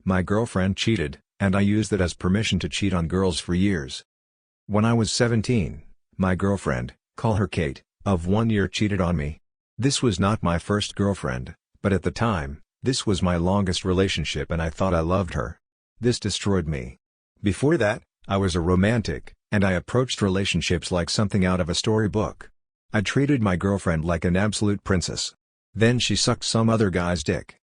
My girlfriend cheated, and I used that as permission to cheat on girls for years. When I was 17, my girlfriend, call her Kate, of 1 year cheated on me. This was not my first girlfriend, but at the time, this was my longest relationship and I thought I loved her. This destroyed me. Before that, I was a romantic, and I approached relationships like something out of a storybook. I treated my girlfriend like an absolute princess. Then she sucked some other guy's dick.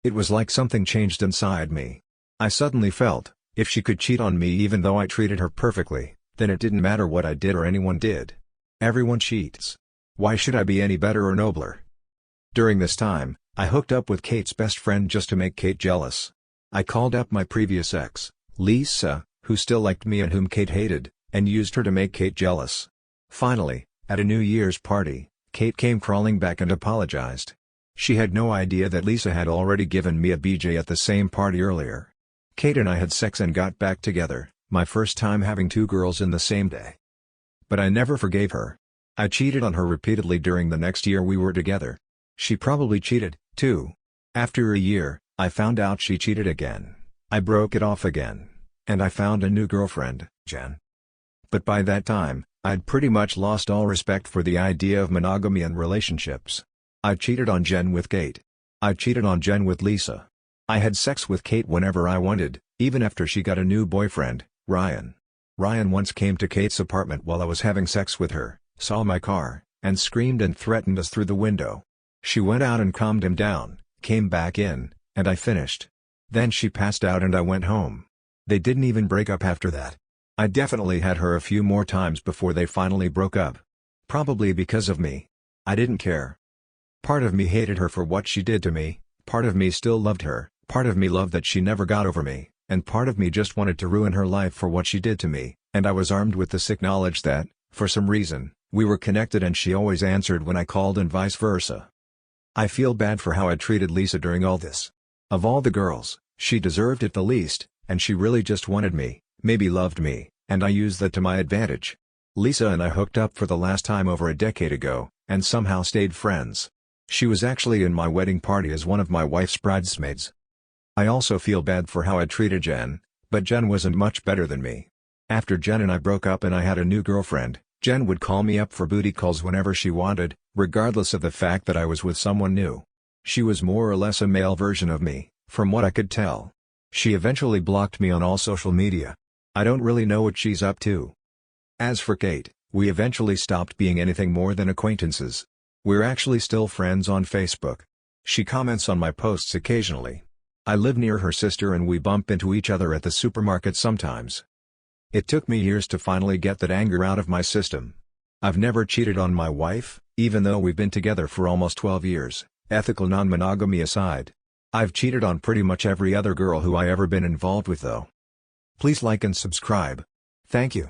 It was like something changed inside me. I suddenly felt, if she could cheat on me even though I treated her perfectly, then it didn't matter what I did or anyone did. Everyone cheats. Why should I be any better or nobler? During this time, I hooked up with Kate's best friend just to make Kate jealous. I called up my previous ex, Lisa, who still liked me and whom Kate hated, and used her to make Kate jealous. Finally, at a New Year's party, Kate came crawling back and apologized. She had no idea that Lisa had already given me a BJ at the same party earlier. Kate and I had sex and got back together, my first time having two girls in the same day. But I never forgave her. I cheated on her repeatedly during the next year we were together. She probably cheated, too. After a year, I found out she cheated again. I broke it off again. And I found a new girlfriend, Jen. But by that time, I'd pretty much lost all respect for the idea of monogamy and relationships. I cheated on Jen with Kate. I cheated on Jen with Lisa. I had sex with Kate whenever I wanted, even after she got a new boyfriend, Ryan. Ryan once came to Kate's apartment while I was having sex with her, saw my car, and screamed and threatened us through the window. She went out and calmed him down, came back in, and I finished. Then she passed out and I went home. They didn't even break up after that. I definitely had her a few more times before they finally broke up. Probably because of me. I didn't care. Part of me hated her for what she did to me, part of me still loved her, part of me loved that she never got over me, and part of me just wanted to ruin her life for what she did to me, and I was armed with the sick knowledge that, for some reason, we were connected and she always answered when I called and vice versa. I feel bad for how I treated Lisa during all this. Of all the girls, she deserved it the least, and she really just wanted me, maybe loved me, and I used that to my advantage. Lisa and I hooked up for the last time over a decade ago, and somehow stayed friends. She was actually in my wedding party as one of my wife's bridesmaids. I also feel bad for how I treated Jen, but Jen wasn't much better than me. After Jen and I broke up and I had a new girlfriend, Jen would call me up for booty calls whenever she wanted, regardless of the fact that I was with someone new. She was more or less a male version of me, from what I could tell. She eventually blocked me on all social media. I don't really know what she's up to. As for Kate, we eventually stopped being anything more than acquaintances. We're actually still friends on Facebook. She comments on my posts occasionally. I live near her sister and we bump into each other at the supermarket sometimes. It took me years to finally get that anger out of my system. I've never cheated on my wife, even though we've been together for almost 12 years, ethical non-monogamy aside. I've cheated on pretty much every other girl who I ever been involved with though. Please like and subscribe. Thank you.